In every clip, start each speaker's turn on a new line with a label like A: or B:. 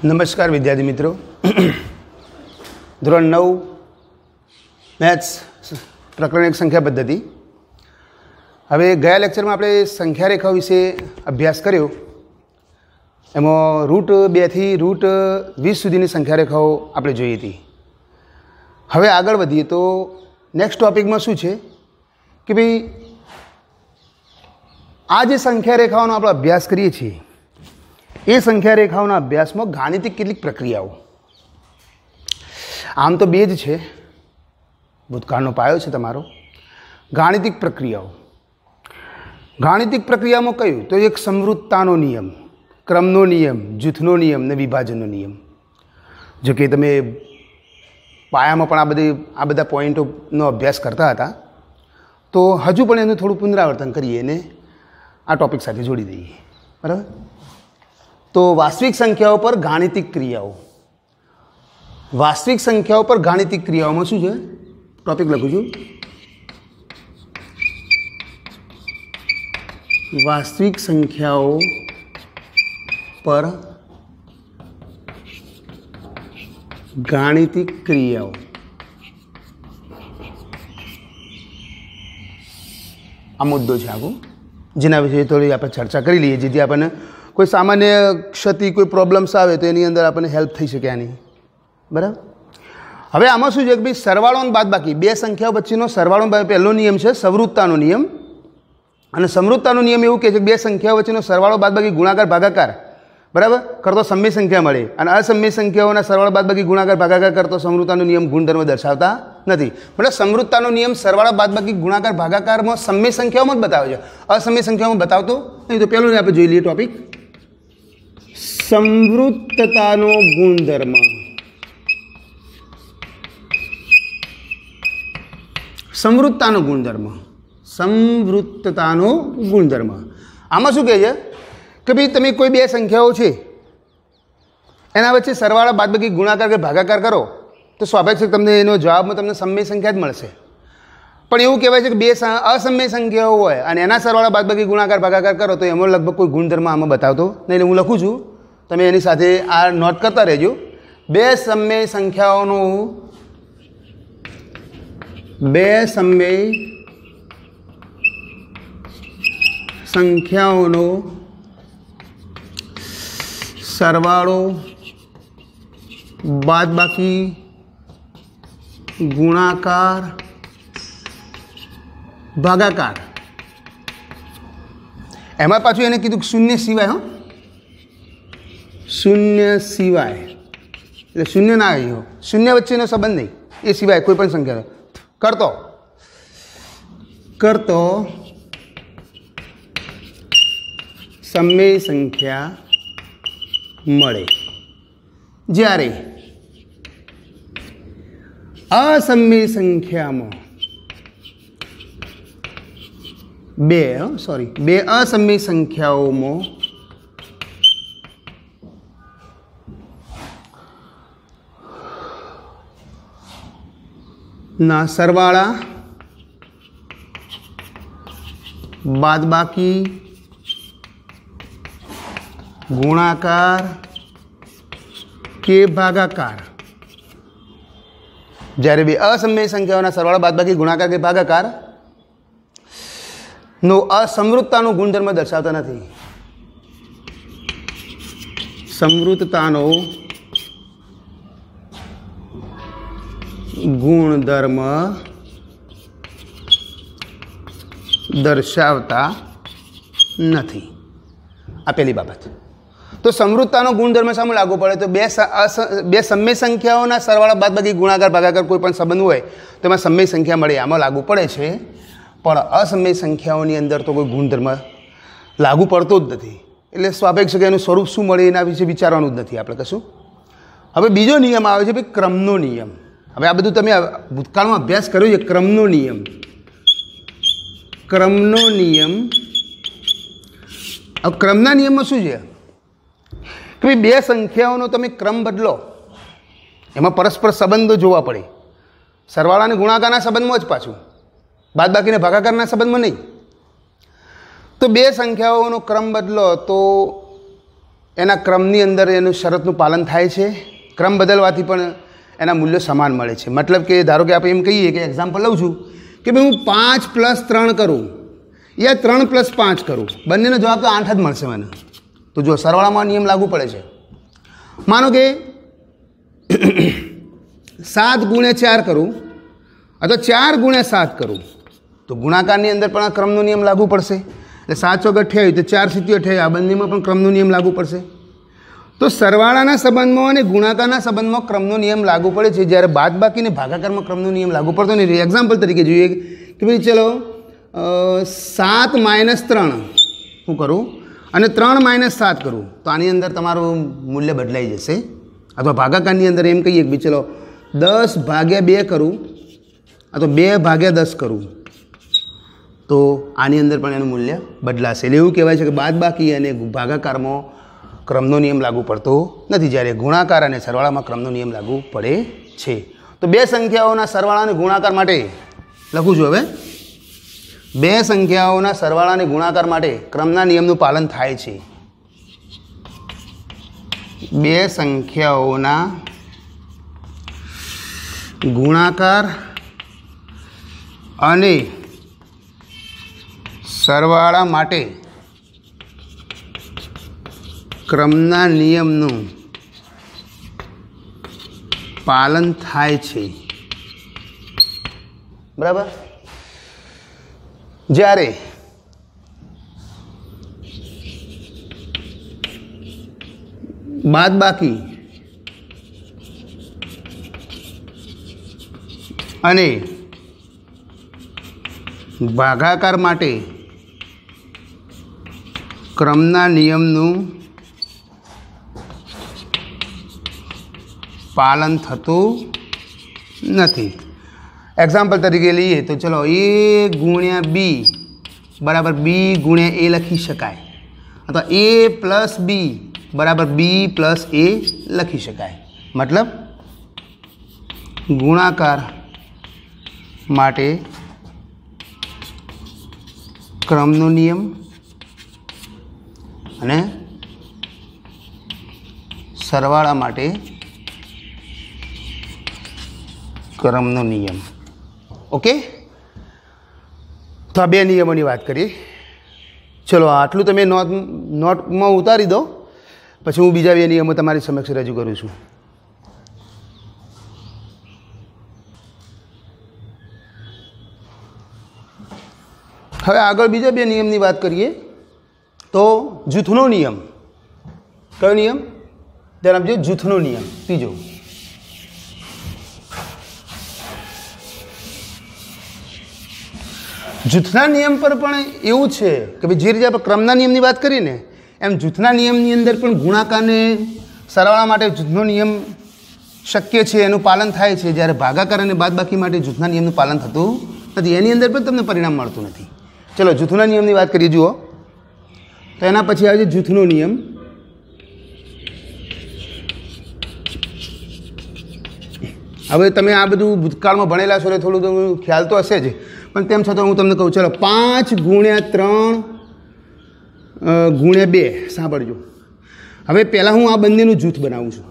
A: નમસ્કાર વિદ્યાર્થી મિત્રો. ધોરણ 9 મેથ્સ પ્રકરણ 1 સંખ્યા પદ્ધતિ. હવે ગયા લેક્ચરમાં આપણે સંખ્યા રેખાઓ વિશે અભ્યાસ કર્યો. એમાં રૂટ 2 થી રૂટ 20 સુધીની સંખ્યા રેખાઓ આપણે જોઈ હતી. હવે આગળ વધીએ તો નેક્સ્ટ ટોપિકમાં શું છે કે ભાઈ આ જે સંખ્યા રેખાઓનો આપણે અભ્યાસ કરીએ છીએ એ સંખ્યા રેખાઓના અભ્યાસમાં ગાણિતિક કેટલીક પ્રક્રિયાઓ, આમ તો બે જ છે, ભૂતકાળનો પાયો છે તમારો. ગાણિતિક પ્રક્રિયાઓ, ગાણિતિક પ્રક્રિયામાં કયું તો એક સમવૃત્તાનો નિયમ, ક્રમનો નિયમ, જૂથનો નિયમ ને વિભાજનનો નિયમ. જો કે તમે પાયામાં પણ આ બધા પોઈન્ટોનો અભ્યાસ કરતા હતા, તો હજુ પણ એનું થોડું પુનરાવર્તન કરીએ અને આ ટૉપિક સાથે જોડી દઈએ. બરાબર? તો વાસ્તવિક સંખ્યાઓ પર ગાણિતિક ક્રિયાઓ, વાસ્તવિક સંખ્યાઓ પર ગાણિતિક ક્રિયાઓમાં શું છે, ટોપિક લખું છું, વાસ્તવિક સંખ્યાઓ પર ગાણિતિક ક્રિયાઓ. આ મુદ્દો છે આખો, જેના વિશે થોડી આપણે ચર્ચા કરી લઈએ, જેથી આપણને કોઈ સામાન્ય ક્ષતિ, કોઈ પ્રોબ્લેમ્સ આવે તો એની અંદર આપણને હેલ્પ થઈ શકે આની. બરાબર? હવે આમાં શું છે કે ભાઈ સરવાળો અને બાદબાકી બે સંખ્યાઓ વચ્ચેનો સરવાળો, પહેલો નિયમ છે સમવૃત્તાનો નિયમ. અને સમવૃત્તાનો નિયમ એવું કહે છે કે બે સંખ્યાઓ વચ્ચેનો સરવાળો બાદબાકી ગુણાકાર ભાગાકાર બરાબર કરતો સમય સંખ્યા મળે, અને અસમય સંખ્યાઓના સરવાળો બાદબાકી ગુણાકાર ભાગાકાર કરતો સમવૃત્તાનો નિયમ ગુણધર્મ દર્શાવતા નથી. મતલબ સમવૃત્તાનો નિયમ સરવાળા બાદબાકી ગુણાકાર ભાગાકારમાં સમય સંખ્યાઓમાં જ બતાવે છે, અસમય સંખ્યાઓમાં બતાવતો નહીં. તો પહેલું આપણે જોઈ લઈએ ટોપિક, સમવૃત્તતાનો ગુણધર્મ. સમવૃત્તાનો ગુણધર્મ, સમવૃત્તતાનો ગુણધર્મ. આમાં શું કહે છે કે ભાઈ તમે કોઈ બે સંખ્યાઓ છે એના વચ્ચે સરવાળા બાદબાકી ગુણાકાર કે ભાગાકાર કરો તો સ્વાભાવિક છે તમને એનો જવાબમાં તમને સમય સંખ્યા જ મળશે. પણ એવું કહેવાય છે કે બે અસમય સંખ્યાઓ હોય અને એના સરવાળા બાદબાકી ગુણાકાર ભાગાકાર કરો તો એમાં લગભગ કોઈ ગુણધર્મ આમાં બતાવતો નહીં. હું લખું છું, તમે એની સાથે આ નોટ કરતા રહેજો. બે સમય સંખ્યાઓનો સરવાળો બાદબાકી ગુણાકાર ભાગાકાર, એમાં પાછું એને કીધું શૂન્ય સિવાય. હો, શૂન્ય સિવાય એટલે શૂન્ય ના આવ્યો, શૂન્ય વચ્ચેનો સંબંધ નહીં, એ સિવાય કોઈ પણ સંખ્યા કરતો સમય સંખ્યા મળે. જ્યારે અસમય સંખ્યામાં બે અસમય સંખ્યાઓમાં ના સરવાળા બાદબાકી ગુણાકાર કે ભાગાકાર, જ્યારે બે અસમય સંખ્યાઓના સરવાળા બાદબાકી ગુણાકાર કે ભાગાકાર નો અસમવૃત્તાનો ગુણધર્મ દર્શાવતા નથી. સમવૃત્તાનો ગુણધર્મ દર્શાવતા નથી. આ પહેલી બાબત. તો સમવૃત્તાનો ગુણધર્મ સામે લાગુ પડે તો બે સમય સંખ્યાઓના સરવાળા બાદબાકી ગુણાકાર ભાગાકાર કોઈ પણ સંબંધ હોય તો એમાં સમય સંખ્યા મળે, આમાં લાગુ પડે છે. પણ અસમય સંખ્યાઓની અંદર તો કોઈ ગુણધર્મ લાગુ પડતો જ નથી. એટલે સ્વાભાવિક છે કે એનું સ્વરૂપ શું મળે એના વિશે વિચારવાનું જ નથી આપણે કશું. હવે બીજો નિયમ આવે છે ભાઈ ક્રમનો નિયમ. હવે આ બધું તમે ભૂતકાળમાં અભ્યાસ કર્યો છે. ક્રમનો નિયમ, ક્રમનો નિયમ. હવે ક્રમના નિયમમાં શું છે કે ભાઈ બે સંખ્યાઓનો તમે ક્રમ બદલો, એમાં પરસ્પર સંબંધો જોવા પડે. સરવાળા અને ગુણાકારના સંબંધમાં જ, પાછું બાદબાકીને ભાગાકારના સંબંધમાં નહીં. તો બે સંખ્યાઓનો ક્રમ બદલો તો એના ક્રમની અંદર એનું શરતનું પાલન થાય છે. ક્રમ બદલવાથી પણ એના મૂલ્યો સમાન મળે છે. મતલબ કે ધારો કે આપણે એમ કહીએ કે એક્ઝામ્પલ લઉં છું કે ભાઈ હું 5 + 3 કરું યા 3 + 5 કરું, બંનેનો જવાબ તો 8 જ મળશે મને. તો જો સરવાળામાં નિયમ લાગુ પડે છે. માનો કે 7 × 4 કરું અથવા 4 × 7 કરું તો ગુણાકારની અંદર પણ આ ક્રમનો નિયમ લાગુ પડશે. એટલે 7 × 28 તો 4 × 28, આ બંનેમાં પણ ક્રમનો નિયમ લાગુ પડશે. તો સરવાળાના સંબંધમાં અને ગુણાકારના સંબંધમાં ક્રમનો નિયમ લાગુ પડે છે, જ્યારે બાદબાકી અને ભાગાકારમાં ક્રમનો નિયમ લાગુ પડતો નથી. એક્ઝામ્પલ તરીકે જોઈએ કે ભાઈ ચલો 7 - 3 હું કરું અને 3 - 7 કરું તો આની અંદર તમારું મૂલ્ય બદલાઈ જશે. અથવા ભાગાકારની અંદર એમ કહીએ કે ભાઈ ચલો 10/2 કરું અથવા 2/10 કરું તો આની અંદર પણ એનું મૂલ્ય બદલાશે. એટલે એવું કહેવાય છે કે બાદબાકી અને ભાગાકારમાં ક્રમનો નિયમ લાગુ પડતો નથી, જ્યારે ગુણાકાર અને સરવાળામાં ક્રમનો નિયમ લાગુ પડે છે. તો બે સંખ્યાઓના સરવાળા અને ગુણાકાર માટે લખું છું. હવે બે સંખ્યાઓના સરવાળા અને ગુણાકાર માટે ક્રમના નિયમનું પાલન થાય છે. બે સંખ્યાઓના ગુણાકાર અને સરવાળા માટે ક્રમના નિયમનું પાલન થાય છે. બરાબર. જ્યારે બાદબાકી અને ભાગાકાર માટે ક્રમના નિયમનું પાલન થતું નથી. એક્ઝામ્પલ તરીકે લઈએ તો ચલો A × B = B × A લખી શકાય, અથવા A + B = B + A લખી શકાય. મતલબ ગુણાકાર માટે ક્રમનો નિયમ અને સરવાળા માટે ક્રમનો નિયમ. ઓકે, તો આ બે નિયમોની વાત કરીએ. ચલો આટલું તમે નોટમાં ઉતારી દો, પછી હું બીજા બે નિયમો તમારી સમક્ષ રજૂ કરું છું. હવે આગળ બીજા બે નિયમની વાત કરીએ તો જૂથનો નિયમ. કયો નિયમ? ધ્યાન આપજો, જૂથનો નિયમ ત્રીજો. જૂથના નિયમ પર પણ એવું છે કે ભાઈ જે રીતે આપણે ક્રમના નિયમની વાત કરીને એમ જૂથના નિયમની અંદર પણ ગુણાકારને સરવાળા માટે જૂથનો નિયમ શક્ય છે, એનું પાલન થાય છે, જ્યારે ભાગાકાર અને બાદબાકી માટે જૂથના નિયમનું પાલન થતું નથી. એની અંદર પણ તમને પરિણામ મળતું નથી. ચલો જૂથના નિયમની વાત કરીએ. જુઓ તો એના પછી આવે છે જૂથનો નિયમ. હવે તમે આ બધું ભૂતકાળમાં ભણેલા છો એટલે થોડું તો ખ્યાલ તો હશે જ, પણ તેમ છતાં હું તમને કહું. ચલો 5 × 3 × 2 સાંભળજો. હવે પહેલાં હું આ બંનેનું જૂથ બનાવું છું.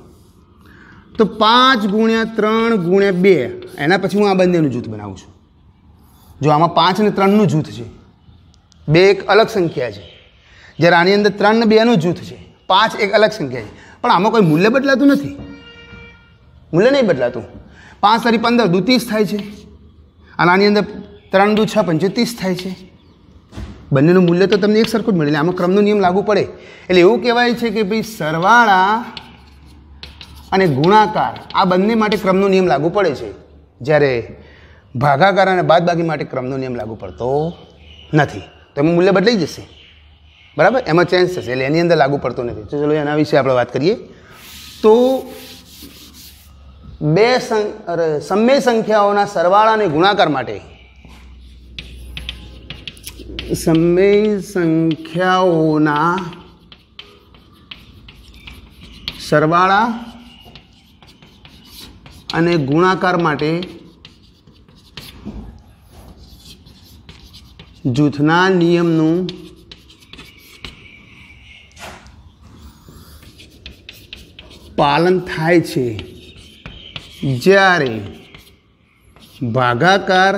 A: તો 5 × 3 × 2 એના પછી હું આ બંનેનું જૂથ બનાવું છું. જો આમાં 5 અને 3નું જૂથ છે, 2 એક અલગ સંખ્યા છે, જ્યારે આની અંદર 3 અને 2નું જૂથ છે, 5 એક અલગ સંખ્યા છે, પણ આમાં કોઈ મૂલ્ય બદલાતું નથી. મૂલ્ય નહીં બદલાતું. 5 × 15 = 30 થાય છે, અને આની અંદર 3 × 6 = 35 થાય છે. બંનેનું મૂલ્ય તો તમને એક સરખું જ મળે. એટલે આમાં ક્રમનો નિયમ લાગુ પડે. એટલે એવું કહેવાય છે કે ભાઈ સરવાળા અને ગુણાકાર આ બંને માટે ક્રમનો નિયમ લાગુ પડે છે, જ્યારે ભાગાકાર અને બાદબાકી માટે ક્રમનો નિયમ લાગુ પડતો નથી. તો એમાં મૂલ્ય બદલાઈ જશે. બરાબર, એમાં ચેન્જ થશે, એટલે એની અંદર લાગુ પડતો નથી. તો ચલો એના વિશે આપણે વાત કરીએ. તો સમય સંખ્યાઓના સરવાળા અને ગુણાકાર માટે સમય સંખ્યાઓના સરવાળા અને ગુણાકાર માટે જૂથના નિયમનું પાલન થાય છે જ્યારે ભાગાકાર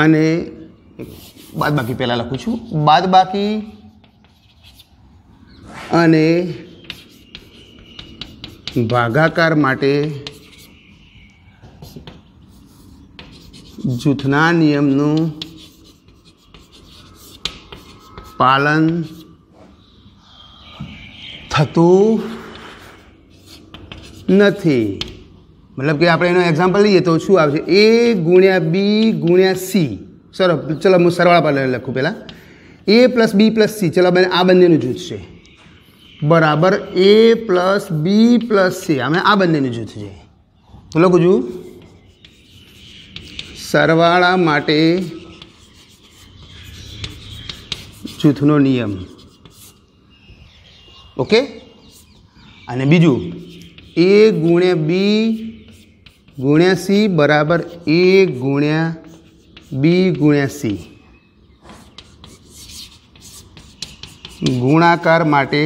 A: અને બાદબાકી પહેલાં લખું છું, બાદબાકી અને ભાગાકાર માટે જૂથના નિયમનું પાલન થતું નથી. મતલબ કે આપણે એનો એક્ઝામ્પલ લઈએ તો શું આવશે? A ગુણ્યા B ગુણ્યા C. ચલો હું સરવાળા પર લખું પહેલાં. A plus B plus C, ચલો આ બંનેનું જૂથ છે, બરાબર A plus B plus C, અમે આ બંનેનું જૂથ છે. તો લખું છું સરવાળા માટે જૂથનો નિયમ. ઓકે. અને બીજું A ગુણ્યા B ગુણ્યા C બરાબર A ગુણ્યા B ગુણ્યા C. ગુણાકાર માટે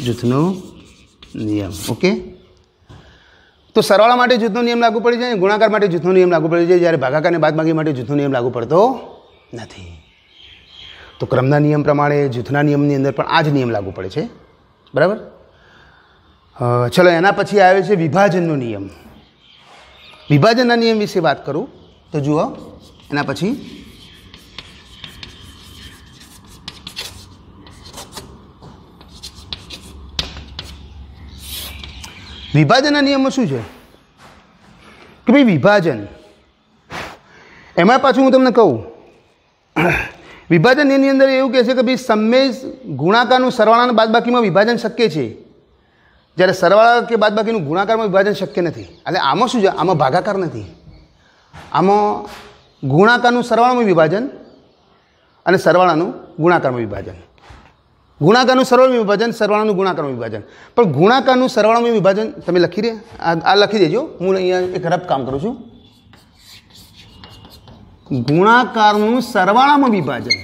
A: જૂથનો નિયમ. ઓકે. તો સરવાળા માટે જૂથનો નિયમ લાગુ પડી જાય, ગુણાકાર માટે જૂથનો નિયમ લાગુ પડી જાય, જ્યારે ભાગાકાર અને બાદબાકી માટે જૂથનો નિયમ લાગુ પડતો નથી. તો ક્રમના નિયમ પ્રમાણે જૂથના નિયમની અંદર પણ આ જ નિયમ લાગુ પડે છે, બરાબર. ચલો એના પછી આવે છે વિભાજનનો નિયમ. વિભાજનના નિયમ વિશે વાત કરું તો જુઓ, એના પછી વિભાજનના નિયમમાં શું છે કે ભાઈ વિભાજન, એમાં પાછું હું તમને કહું, વિભાજનની અંદર એવું કહે છે કે ભાઈ સમમેય ગુણાકારનું સરવાળાના બાદબાકીમાં વિભાજન શક્ય છે, જ્યારે સરવાળા કે બાદબાકીનું ગુણાકારમાં વિભાજન શક્ય નથી. એટલે આમાં શું છે? આમાં ભાગાકાર નથી, આમાં ગુણાકારનું સરવાળામાં વિભાજન અને સરવાળાનું ગુણાકારમાં વિભાજન. ગુણાકારનું સરવાળાનું વિભાજન, સરવાળાનું ગુણાકારનું વિભાજન. પણ ગુણાકારનું સરવાળાનું વિભાજન તમે લખી રહ્યા, આ લખી દેજો. હું અહીંયા એક રફ કામ કરું છું. ગુણાકારનું સરવાળામાં વિભાજન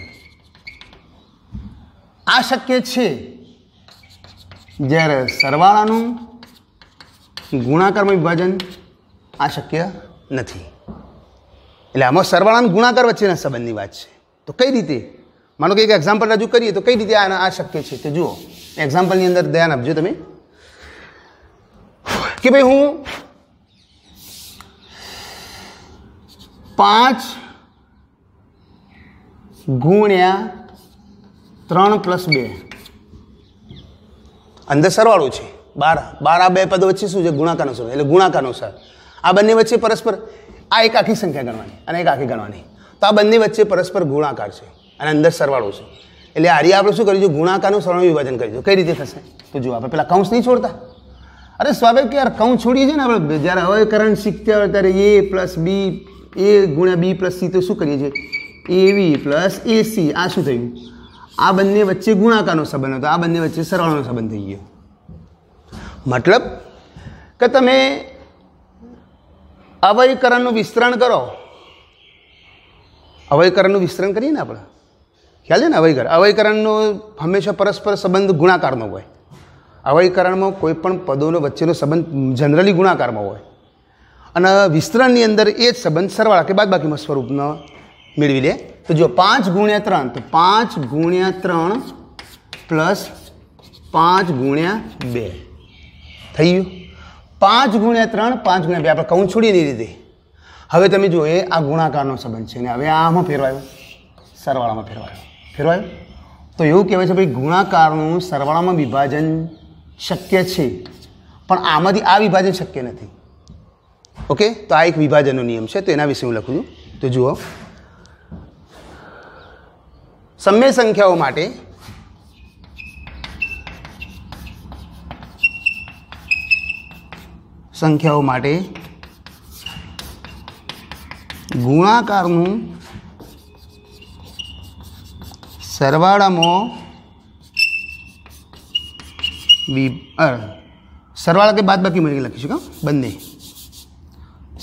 A: આ શક્ય છે, જ્યારે સરવાળાનું ગુણાકારમાં વિભાજન આ શક્ય નથી. એટલે આમાં સરવાળા અને ગુણાકાર વચ્ચેના સંબંધની વાત છે. તો કઈ રીતે? માનો કે એક એક્ઝામ્પલ રજૂ કરીએ તો કઈ રીતે આ શક્ય છે તે જુઓ. એક્ઝામ્પલની અંદર ધ્યાન આપજો તમે કે ભાઈ હું 5 ગુણ્યા 3 પ્લસ 2, અંદર સરવાળો છે 12. આ બે પદો વચ્ચે શું છે? ગુણાકારનો સરવાળો, એટલે ગુણાકારનો સરવાળો. આ બંને વચ્ચે પરસ્પર, આ એક આખી સંખ્યા ગણવાની અને એક આખી ગણવાની, તો આ બંને વચ્ચે પરસ્પર ગુણાકાર છે અને અંદર સરવાળો છે. એટલે આ રીતે આપણે શું કરીશું? ગુણાકારનું સરવાળાનું વિભાજન કરીશું. કઈ રીતે થશે તો જુઓ, આપણે પેલા કૌંસ નહીં છોડતા. અરે સ્વાભાવિક યાર, કૌંસ છોડીએ છીએ ને આપણે. જ્યારે અવયકરણ શીખતા હોય ત્યારે A પ્લસ B, A ગુણ્યા B પ્લસ C, તો શું કરીએ છીએ? AB plus AC. આ શું થયું? આ બંને વચ્ચે ગુણાકારનો સંબંધ હતો, આ બંને વચ્ચે સરવાળાનો સંબંધ થઈ ગયો. મતલબ કે તમે અવયકરણનું વિસ્તરણ કરો, અવયકરણનું વિસ્તરણ કરીએ ને આપણે, ખ્યાલ છે ને? અવયકરણનો હંમેશા પરસ્પર સંબંધ ગુણાકારનો હોય. અવયકરણમાં કોઈ પણ પદોનો વચ્ચેનો સંબંધ જનરલી ગુણાકારમાં હોય, અને વિસ્તરણની અંદર એ જ સંબંધ સરવાળા કે બાદબાકીમાં સ્વરૂપનો મેળવી લે. તો જો 5 ગુણ્યા 3, તો 5 ગુણ્યા 3 પ્લસ 5 ગુણ્યા 2 થઈ ગયું. 5 ગુણ્યા 3, 5 ગુણ્યા 2, આપણે કૌંસ છોડીએ એની રીતે. હવે તમે જુઓ, એ આ ગુણાકારનો સંબંધ છે ને હવે આમાં ફેરવાયો, સરવાળામાં ફેરવાયો. તો એવું કહેવાય છે ભાઈ ગુણાકારનું સરવાળામાં વિભાજન શક્ય છે, પણ આમાંથી આ વિભાજન શક્ય નથી. ઓકે. તો આ એક વિભાજનનો નિયમ છે, તો એના વિશે હું લખું છું. તો જુઓ, સમય સંખ્યાઓ માટે ગુણાકારનું સરવાળામાં સરવાળા કે બાદબાકીમાં લખી શકો બંને.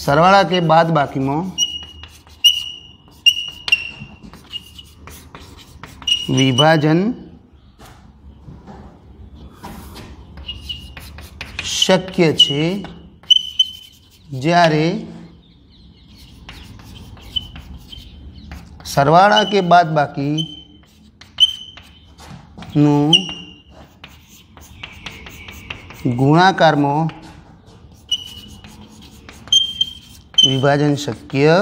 A: સરવાળા કે બાદબાકીમાં વિભાજન શક્ય છે જ્યારે સરવાળા કે બાદબાકીનું ગુણાકારમાં વિભાજન શક્ય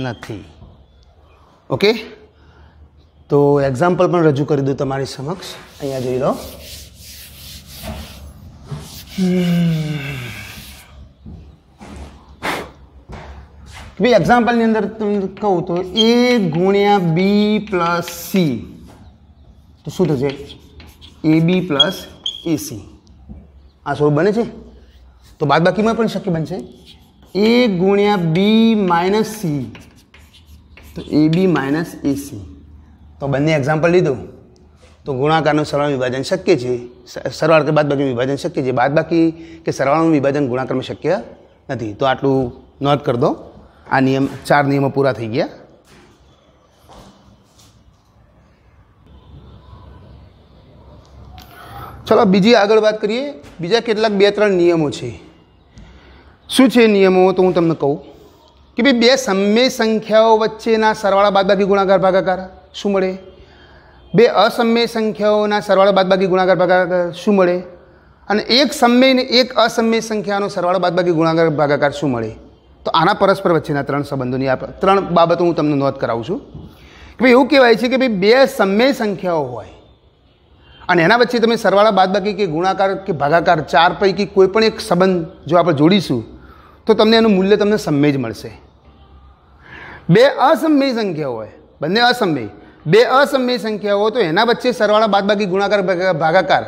A: નથી. ઓકે, તો એક્ઝામ્પલ પણ રજૂ કરી દઉં તમારી સમક્ષ. અહીંયા જોઈ લો. ભાઈ એક્ઝામ્પલની અંદર તમને કહું તો a ગુણ્યા b પ્લસ c તો શું થશે? ab plus ac. આ સ્વરૂપ બને છે. તો બાદબાકીમાં પણ શક્ય બનશે a ગુણ્યા b માઇનસ c તો ab માઇનસ ac. તો બંને એક્ઝામ્પલ લીધું તો ગુણાકારનું સરવાળાનું વિભાજન શક્ય છે. સરવાળા કે બાદબાકીનું વિભાજન શક્ય છે. બાદબાકી કે સરવાળાનું વિભાજન ગુણાકારમાં શક્ય નથી. તો આટલું નોંધ કરી દો. આ નિયમ 4 નિયમો પૂરા થઈ ગયા. ચલો બીજી આગળ વાત કરીએ. બીજા કેટલાક 2-3 નિયમો છે. શું છે નિયમો? તો હું તમને કહું કે ભાઈ બે સમમેય સંખ્યાઓ વચ્ચેના સરવાળા બાદબાકી ગુણાકાર ભાગાકાર શું મળે? બે અસમમેય સંખ્યાઓના સરવાળા બાદબાકી ગુણાકાર ભાગાકાર શું મળે? અને એક સમમેય ને એક અસમમેય સંખ્યાનો સરવાળા બાદબાકી ગુણાકાર ભાગાકાર શું મળે? તો આના પરસ્પર વચ્ચેના 3 સંબંધોની 3 બાબતો હું તમને નોંધ કરાવું છું કે ભાઈ એવું કહેવાય છે કે ભાઈ બે સમમેય સંખ્યાઓ હોય અને એના વચ્ચે તમે સરવાળા બાદબાકી કે ગુણાકાર કે ભાગાકાર 4 પૈકી કોઈ પણ એક સંબંધ જો આપણે જોડીશું તો તમને એનું મૂલ્ય તમને સમમેય જ મળશે. બે અસમમેય સંખ્યાઓ હોય, બંને અસમમેય, બે અસમમેય સંખ્યાઓ તો એના વચ્ચે સરવાળા બાદબાકી ગુણાકાર ભાગાકાર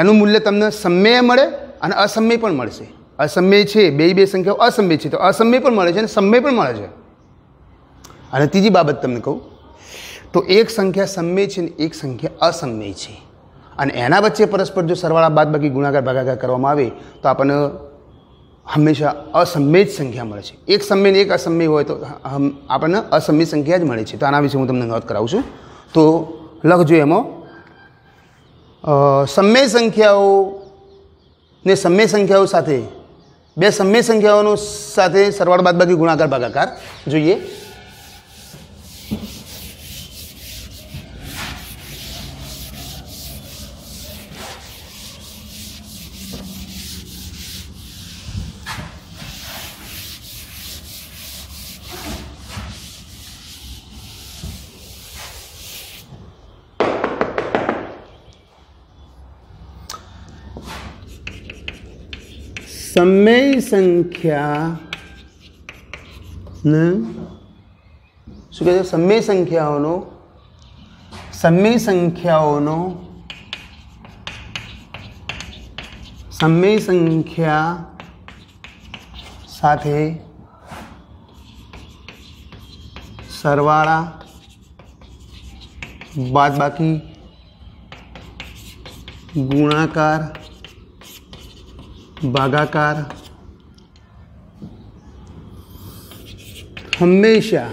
A: એનું મૂલ્ય તમને સમમેય મળે અને અસમમેય પણ મળશે. અસમમેય છે, બે સંખ્યાઓ અસમમેય છે તો અસમમેય પણ મળે છે અને સમમેય પણ મળે છે. અને ત્રીજી બાબત તમને કહું તો એક સંખ્યા સમમેય છે અને એક સંખ્યા અસમમેય છે અને એના વચ્ચે પરસ્પર જો સરવાળા બાદબાકી ગુણાકાર ભાગાકાર કરવામાં આવે તો આપણને હંમેશા અસમમેય જ સંખ્યા મળે છે. એક સમમેય ને એક અસમમેય હોય તો આપણને અસમમેય સંખ્યા જ મળે છે. તો આના વિશે હું તમને નોંધ કરાવું છું. તો લખજો એમાં સમમેય સંખ્યાઓ ને સમમેય સંખ્યાઓ સાથે બે સમમેય સંખ્યાઓનો સાથે સરવાળા બાદબાકી ગુણાકાર ભાગાકાર જોઈએ. સમમેય સંખ્યા ને શું કહે છે? સમમેય સંખ્યા સાથે સરવાળા બાદબાકી ગુણાકાર ભાગાકાર હંમેશા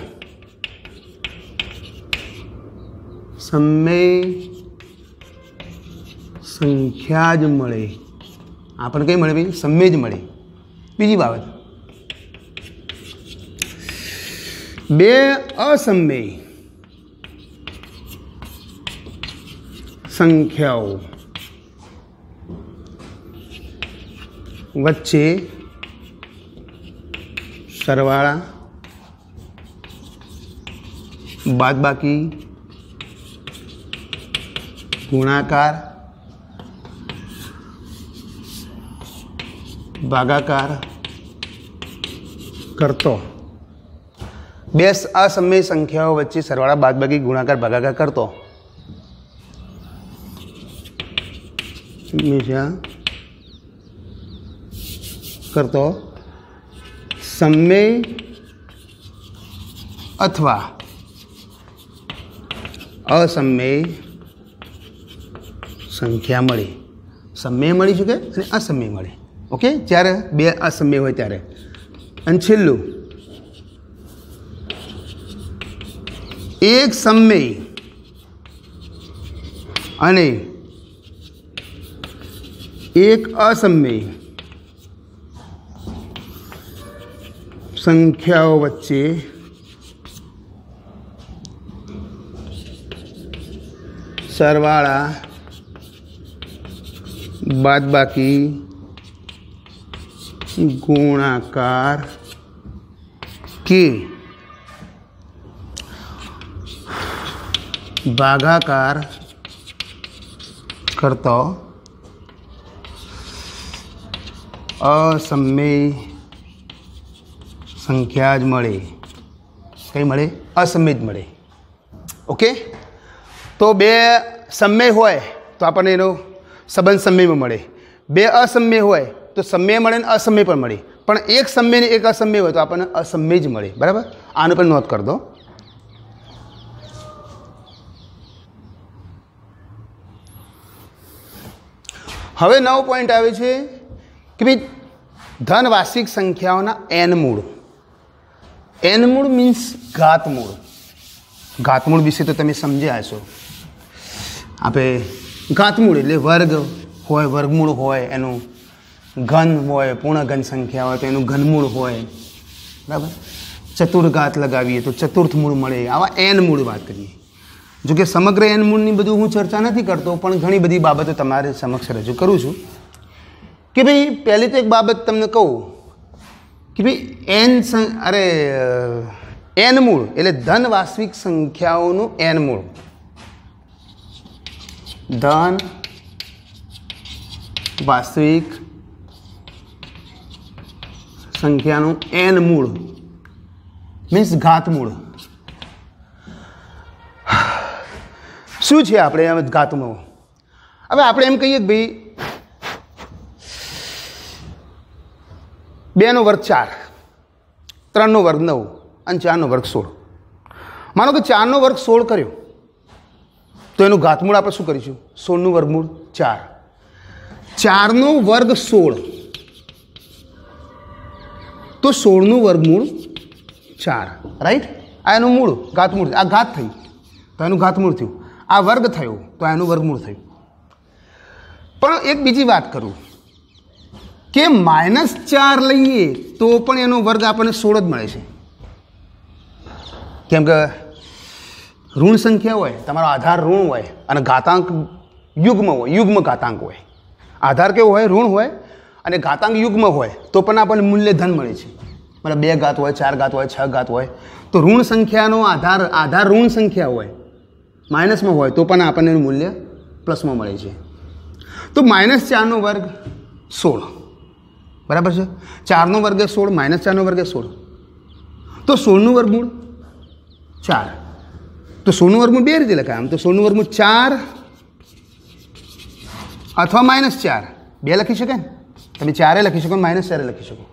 A: સમમેય સંખ્યા જ મળે. આપણને કઈ મળે ભાઈ? સમમેય જ મળે. બીજી બાબત, બે અસમમેય સંખ્યાઓ વચ્ચે સરવાળા બાદબાકી ગુણાકાર ભાગાકાર કરતો બે અસમમેય સંખ્યાઓ વચ્ચે સરવાળા બાદબાકી ગુણાકાર ભાગાકાર કરતો હંમેશા કરતો સમમેય અથવા અસમમેય સંખ્યા મળે. સમમેય મળી શકે અને અસમમેય મળે. ઓકે, જ્યારે બે અસમમેય હોય ત્યારે. અને છેલ્લું, એક સમમેય અને એક અસમય સંખ્યાઓ વચ્ચે સરવાળા બાદબાકી ગુણાકાર કે ભાગાકાર કરતો અસમય સંખ્યા જ મળે. કઈ મળે? અસમય જ મળે. ઓકે, તો બે સમય હોય તો આપણને એનો સંબંધ સમયમાં મળે, બે અસમય હોય તો સમય મળે ને અસમય પણ મળે, પણ એક સમય ને એક અસમય હોય તો આપણને અસમય જ મળે. બરાબર, આનું પણ નોંધ કરી દો. હવે નવો પોઈન્ટ આવે છે કે ભાઈ ધન વાસ્તવિક સંખ્યાઓના એન મૂળ. એન મૂળ મીન્સ ઘાતમૂળ. ઘાતમૂળ વિશે તો તમે સમજ્યા છો. આપણે ઘાતમૂળ એટલે વર્ગ હોય, વર્ગમૂળ હોય, એનું ઘન હોય, પૂર્ણ ઘન સંખ્યા હોય તો એનું ઘનમૂળ હોય. બરાબર, ચતુર્ઘાત લગાવીએ તો ચતુર્થ મૂળ મળે. આવા એન મૂળ વાત કરીએ. જોકે સમગ્ર એન મૂળની બધું હું ચર્ચા નથી કરતો, પણ ઘણી બધી બાબતો તમારે સમક્ષ રજૂ કરું છું. કે ભાઈ પહેલી તો એક બાબત તમને કહું કે ભાઈ એન મૂળ એટલે ધન વાસ્તવિક સંખ્યાઓનું એન મૂળ. ધન વાસ્તવિક સંખ્યાનું એન મૂળ મીન્સ ઘાતમૂળ. શું છે આપણે એમ ઘાતમૂળ? હવે આપણે એમ કહીએ કે ભાઈ 2 નો વર્ગ 4, 3 નો વર્ગ 9 અને 4 નો વર્ગ 16. માનો કે 4 નો વર્ગ 16 કર્યો તો એનું ઘાતમૂળ આપણે શું કરીશું? 16 નું વર્ગમૂળ 4. 4 નો વર્ગ 16 તો 16 નું વર્ગમૂળ 4. રાઈટ, આ એનું મૂળ ઘાતમૂળ. આ ઘાત થઈ તો એનું ઘાતમૂળ થયું. આ વર્ગ થયો તો એનું વર્ગમૂળ થયું. પણ એક બીજી વાત કરું કે -4 લઈએ તો પણ એનો વર્ગ આપણને 16 જ મળે છે. કેમ કે ઋણ સંખ્યા હોય, તમારો આધાર ઋણ હોય અને ઘાતાંક યુગ્મ હોય, યુગ્મ ઘાતાંક હોય. આધાર કેવો હોય? ઋણ હોય અને ઘાતાંક યુગ્મ હોય તો પણ આપણને મૂલ્ય ધન મળે છે. મતલબ 2 ઘાત હોય, 4 ઘાત હોય, 6 ઘાત હોય. તો ઋણ સંખ્યાનો આધાર ઋણ સંખ્યા હોય, માઇનસમાં હોય તો પણ આપણને એનું મૂલ્ય પ્લસમાં મળે છે. તો -4 નો વર્ગ 16. બરાબર છે, 4 નો વર્ગ 16, -4 નો વર્ગ 16 તો 16 નું વર્ગમૂળ 4. તો 16 નું વર્ગમૂળ બે રીતે લખાય. આમ તો 16 નું વર્ગમૂળ 4 અથવા -4 બે લખી શકાય ને. તમે 4 લખી શકો, -4 લખી શકો.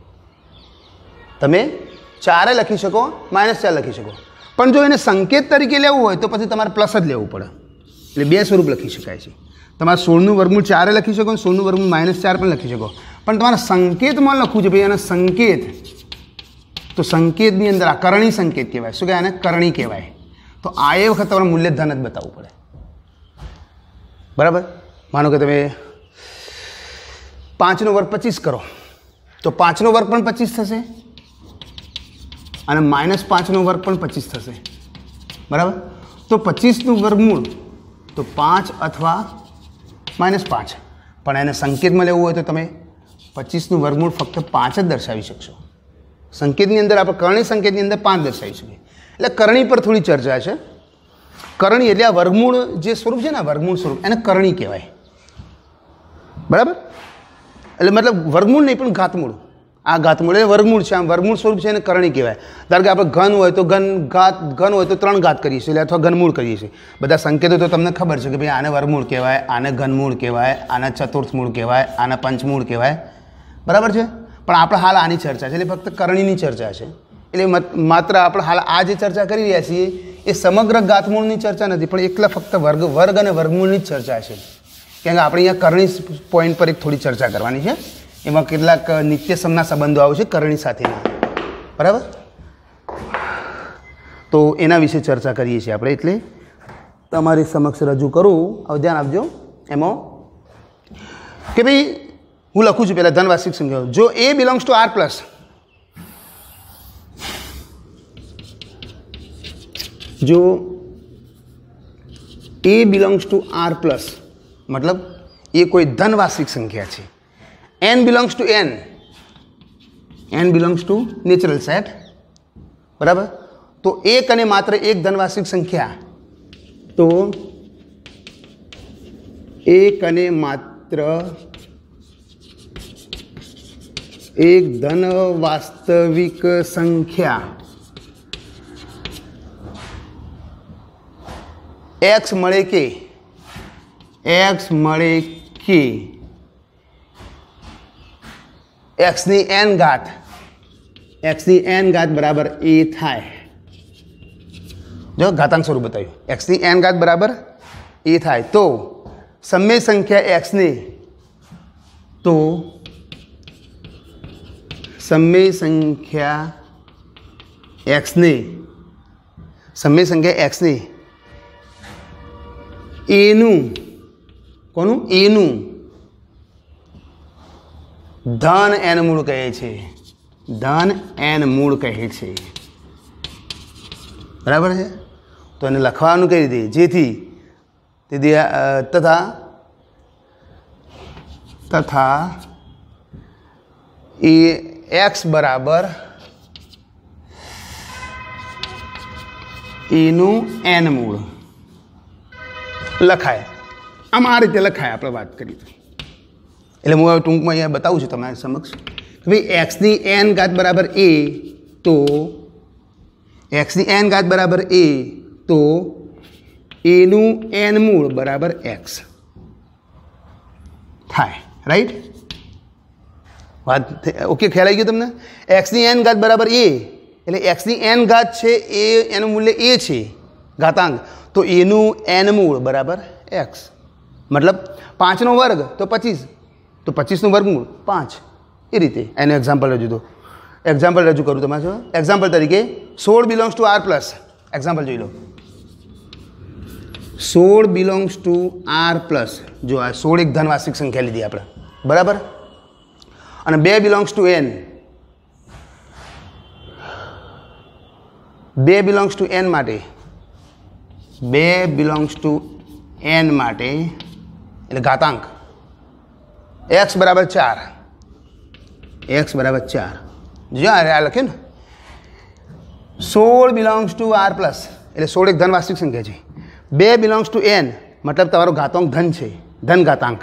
A: તમે 4 લખી શકો, -4 લખી શકો. પણ જો એને સંકેત તરીકે લેવું હોય તો પછી તમારે પ્લસ જ લેવું પડે. એટલે બે સ્વરૂપ લખી શકાય છે. તમારે 16 નું વર્ગમૂળ 4 લખી શકો, 16 નું વર્ગમૂળ -4 પણ લખી શકો. પણ તમારે સંકેતમાં લખવું છે ભાઈ, એના સંકેત. તો સંકેતની અંદર આ કરણી સંકેત કહેવાય. શું કહેવાય? આને કરણી કહેવાય. તો આ એ વખત તમારે મૂલ્ય ધન જ બતાવવું પડે. બરાબર, માનો કે તમે 5 નો વર્ગ 25 કરો તો 5 નો વર્ગ પણ 25 થશે અને -5 નો વર્ગ પણ 25 થશે. બરાબર, તો 25 નું વર્ગમૂળ તો 5 અથવા -5. પણ એને સંકેતમાં લેવું હોય તો તમે 25 નું વર્ગમૂળ ફક્ત 5 જ દર્શાવી શકશો. સંકેતની અંદર આપણે કરણી સંકેતની અંદર 5 દર્શાવી શકીએ. એટલે કરણી પર થોડી ચર્ચા છે. કરણી એટલે આ વર્ગમૂળ જે સ્વરૂપ છે ને, વર્ગમૂળ સ્વરૂપ, એને કરણી કહેવાય. બરાબર, એટલે મતલબ વર્ગમૂળ નહીં પણ ઘાતમૂળ. આ ઘાતમૂળ એટલે વર્ગમૂળ છે. આમ વર્ગમૂળ સ્વરૂપ છે એને કરણી કહેવાય. ધારો કે આપણે ઘન હોય તો ઘન હોય તો 3 ઘાત કરીએ છીએ અથવા ઘનમૂળ કરીએ છીએ. બધા સંકેતો તો તમને ખબર છે કે ભાઈ આને વર્ગમૂળ કહેવાય, આને ઘનમૂળ કહેવાય, આને ચતુર્થમૂળ કહેવાય, આને પંચમૂળ કહેવાય. બરાબર છે, પણ આપણે હાલ આની ચર્ચા છે એટલે ફક્ત કરણીની ચર્ચા છે. એટલે માત્ર આપણે હાલ આ જે ચર્ચા કરી રહ્યા છીએ એ સમગ્ર ઘાતમૂળની ચર્ચા નથી, પણ એકલા ફક્ત વર્ગ અને વર્ગમૂળની જ ચર્ચા છે. કેમ કે આપણે અહીંયા કરણી પોઈન્ટ પર એક થોડી ચર્ચા કરવાની છે. એમાં કેટલાક નિત્યસમના સંબંધો આવશે કરણી સાથેના. બરાબર, તો એના વિશે ચર્ચા કરીએ છીએ આપણે. એટલે તમારી સમક્ષ રજૂ કરું. હવે ધ્યાન આપજો એમાં કે ભાઈ હું લખું છું પહેલાં ધનવાર્ષિક સંખ્યાઓ. જો a belongs to R plus, જો a belongs to R plus મતલબ એ કોઈ ધનવાર્ષિક સંખ્યા છે. N belongs to N, n belongs to natural set, બરાબર. તો એક અને માત્ર એક ધનવાર્ષિક સંખ્યા, તો એક અને માત્ર એક ધન વાસ્તવિક સંખ્યા એક્સ મળે કે, એક્સ મળે કે એક્સની એન ઘાત, એક્સની એન ઘાત બરાબર એ થાય. જો ઘાતાંક સ્વરૂપ બતાવ્યું, એક્સની એન ઘાત બરાબર એ થાય તો સમય સંખ્યા એક્સને, તો સમય સંખ્યા એક્સને, સમય સંખ્યા એક્સને એનું, કોનું? એનું ધન એન મૂળ કહે છે, ધન એન મૂળ કહે છે, બરાબર છે. તો એને લખવાનું કઈ રીતે? જેથી તથા એ એક્સ બરાબર એનું એન મૂળ લખાય. આમ આ રીતે લખાય. આપણે વાત કરી એટલે હું હવે ટૂંકમાં અહીંયા બતાવું છું તમારી સમક્ષ કે ભાઈ એક્સની એન ઘાત બરાબર એ, તો એક્સની એન ઘાત બરાબર એ, તો એનું એન મૂળ બરાબર એક્સ થાય. રાઈટ? વાત ઓકે, ખ્યાલ આવી ગયો તમને? એક્સની એન ઘાત બરાબર એ એટલે એક્સની એન ઘાત છે એ, એનું મૂલ્ય એ છે ઘાતાંક, તો એનું એન મૂળ બરાબર એક્સ. મતલબ 5નો વર્ગ તો 25, તો 25નું વર્ગમૂળ 5. એ રીતે એનું એક્ઝામ્પલ રજૂ કરું તમારે. એક્ઝામ્પલ તરીકે 16 belongs to R plus. Example જોઈ લો. 16 બિલોંગ્સ ટુ આર પ્લસ. જો આ 16 એક ધનવાર્ષિક સંખ્યા લીધી આપણે, બરાબર. અને 2 belongs to N, 2 belongs to N માટે, 2 બિલોંગ્સ ટુ એન માટે એટલે ઘાતાંક એક્સ બરાબર 4, એક્સ બરાબર 4. જો આ લખે ને 16 બિલોંગ્સ ટુ આર પ્લસ એટલે 16 એક ધનવાર્ષિક સંખ્યા છે. 2 બિલોંગ્સ ટુ એન મતલબ તમારો ઘાતાંક ધન છે, ધન ઘાતાંક,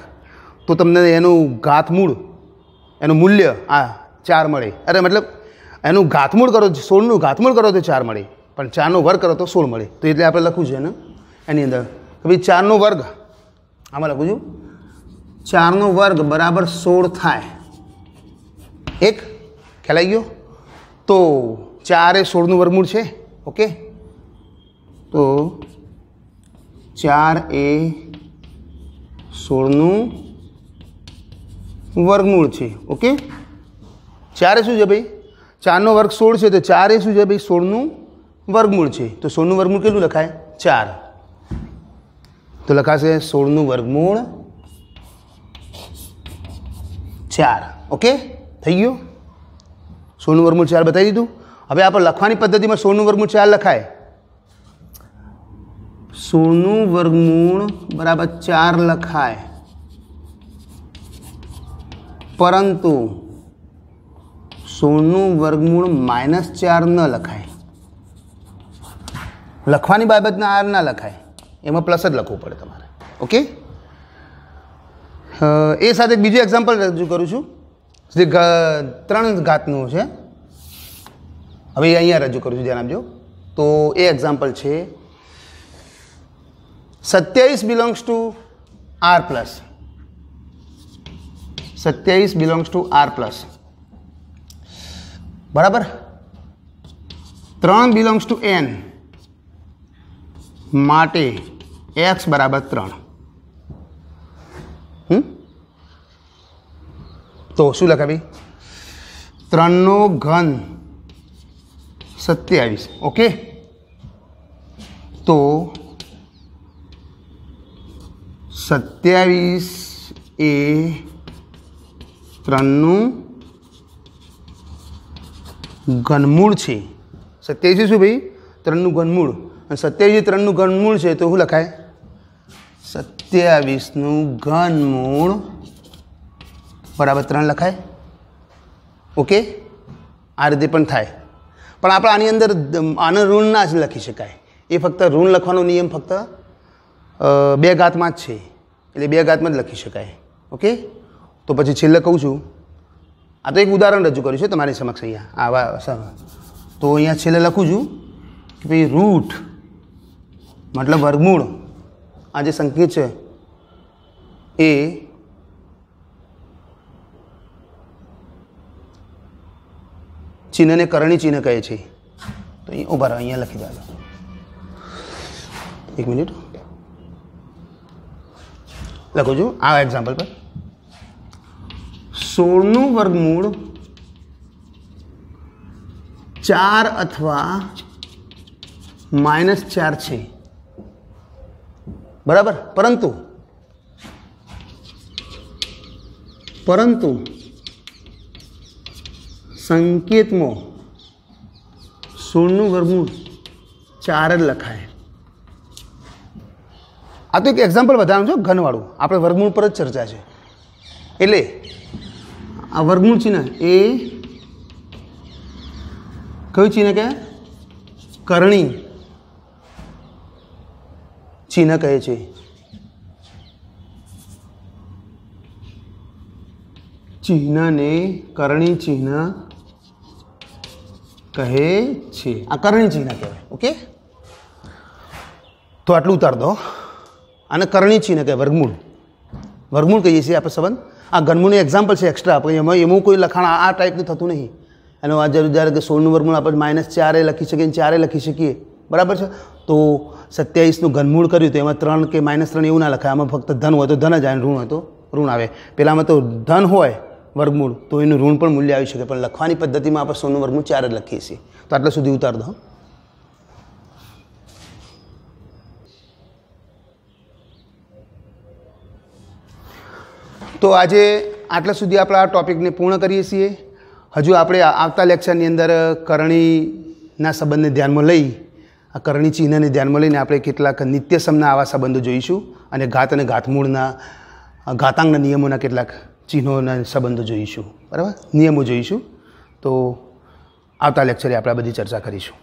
A: તો તમને એનું ઘાતમૂળ, એનું મૂલ્ય આ 4 મળે. અરે મતલબ એનું ઘાતમૂળ કરો, 16નું ઘાતમૂળ કરો તો 4 મળે, પણ 4નો વર્ગ કરો તો 16 મળે. તો એટલે આપણે લખવું છે ને એની અંદર કે ભાઈ 4નો વર્ગ, આમાં લખું છું 4નો વર્ગ બરાબર 16 થાય. એક ખ્યાલ આવી ગયો? તો 4 એ 16નું વર્ગમૂળ છે. ઓકે, તો 4 એ 16નું વર્ગમૂળ છે. ઓકે, 4 એ શું છે ભાઈ? 4નો વર્ગ 16 છે, તો 4 એ શું છે ભાઈ? 16નું વર્ગમૂળ છે. તો 16નું વર્ગમૂળ કેટલું લખાય? 4. તો લખાશે 16નું વર્ગમૂળ 4. ઓકે, થઈ ગયું? 16નું વર્ગમૂળ 4 બતાવી દીધું. હવે આપણે લખવાની પદ્ધતિમાં 16નું વર્ગમૂળ 4 લખાય. 16નું વર્ગમૂળ બરાબર 4 લખાય, પરંતુ 16નું વર્ગમૂળ -4 ન લખાય. લખવાની બાબતના આર ના લખાય, એમાં પ્લસ જ લખવું પડે તમારે. ઓકે, એ સાથે બીજું એક્ઝામ્પલ રજૂ કરું છું જે 3 ઘાતનું છે. હવે અહીંયા રજૂ કરું છું, ધ્યાન આપજો. તો એ એક્ઝામ્પલ છે 27 belongs to R plus. 27 belongs to R plus, બરાબર. 3 બિલોંગ્સ ટુ એન માટે એક્સ બરાબર 3. તો શું લખાય ભાઈ? 3નો ઘન 27. ઓકે, તો 27 એ 3નું ઘનમૂળ છે. 27 શું ભાઈ? 3નું ઘનમૂળ. અને 27 3નું ઘનમૂળ છે તો શું લખાય? 27નું ઘનમૂળ બરાબર 3 લખાય. ઓકે, આ રીતે પણ થાય. પણ આપણે આની અંદર આને ઋણ ના જ લખી શકાય. એ ફક્ત ઋણ લખવાનો નિયમ ફક્ત 2 ઘાતમાં જ છે, એટલે 2 ઘાતમાં જ લખી શકાય. ઓકે, તો પછી છેલ્લે કહું છું, આ તો એક ઉદાહરણ રજૂ કર્યું છે તમારી સમક્ષ અહીંયા આવા. તો અહીંયા છેલ્લે લખું છું કે ભાઈ રૂટ મતલબ વર્ગમૂળ, આ જે સંકેત છે એ ચિહ્નને કરણી ચિહ્ન કહે છે. તો અહીંયા ઉભા રહો, અહીંયા લખી દો. 1 મિનિટ લખું છું આ એક્ઝામ્પલ પર. 16નું વર્ગમૂળ 4 અથવા -4 છે, બરાબર. પરંતુ સંકેતમાં 16નું વર્ગમૂળ 4 જ લખાય. આ તો એક એક્ઝામ્પલ બતાવવાનું છે ઘનવાળું, આપણે વર્ગમૂળ પર જ ચર્ચા છે. એટલે આ વર્ગમૂળ ચિહ્ન એ કયું ચિહ્ન કહે? કરણી ચિહ્ન કહે છે. ચિહ્નને કરણી ચિહ્ન કહે છે. આ કરણી ચિહ્ન કહેવાય. ઓકે, તો આટલું ઉતાર દો. આને કરણી ચિહ્ન કહેવાય. વર્ગમૂળ કહીએ છીએ આપણે સંબંધ. આ ઘનમૂળનું એક્ઝામ્પલ છે એક્સ્ટ્રા, આપણે એમાં કોઈ લખાણ આ ટાઈપનું થતું નહીં. એનો આ જ્યારે કે 16નું વર્ગમૂળ આપણે -4 લખી શકીએ, 4 લખી શકીએ, બરાબર છે. તો 27નું ઘનમૂળ કર્યું તો એમાં 3 કે -3 એવું ના લખાય. આમાં ફક્ત ધન હોય તો ધન જ આવે, ઋણ હોય તો ઋણ આવે. પેલામાં તો ધન હોય વર્ગમૂળ તો એનું ઋણ પણ મૂલ્ય આવી શકે, પણ લખવાની પદ્ધતિમાં આપણે 16નું વર્ગમૂળ 4 જ લખીએ છીએ. તો આટલા સુધી ઉતાર દો. તો આજે આટલા સુધી આપણે આ ટૉપિકને પૂર્ણ કરીએ છીએ. હજુ આપણે આવતા લેક્ચરની અંદર કરણીના સંબંધને ધ્યાનમાં લઈ, આ કરણી ચિહ્નને ધ્યાનમાં લઈને આપણે કેટલાક નિત્યસમના આવા સંબંધો જોઈશું, અને ઘાત અને ઘાતમૂળના ઘાતાંકના નિયમોના કેટલાક ચિહ્નોના સંબંધો જોઈશું, બરાબર, નિયમો જોઈશું. તો આવતા લેક્ચરે આપણે આ બધી ચર્ચા કરીશું.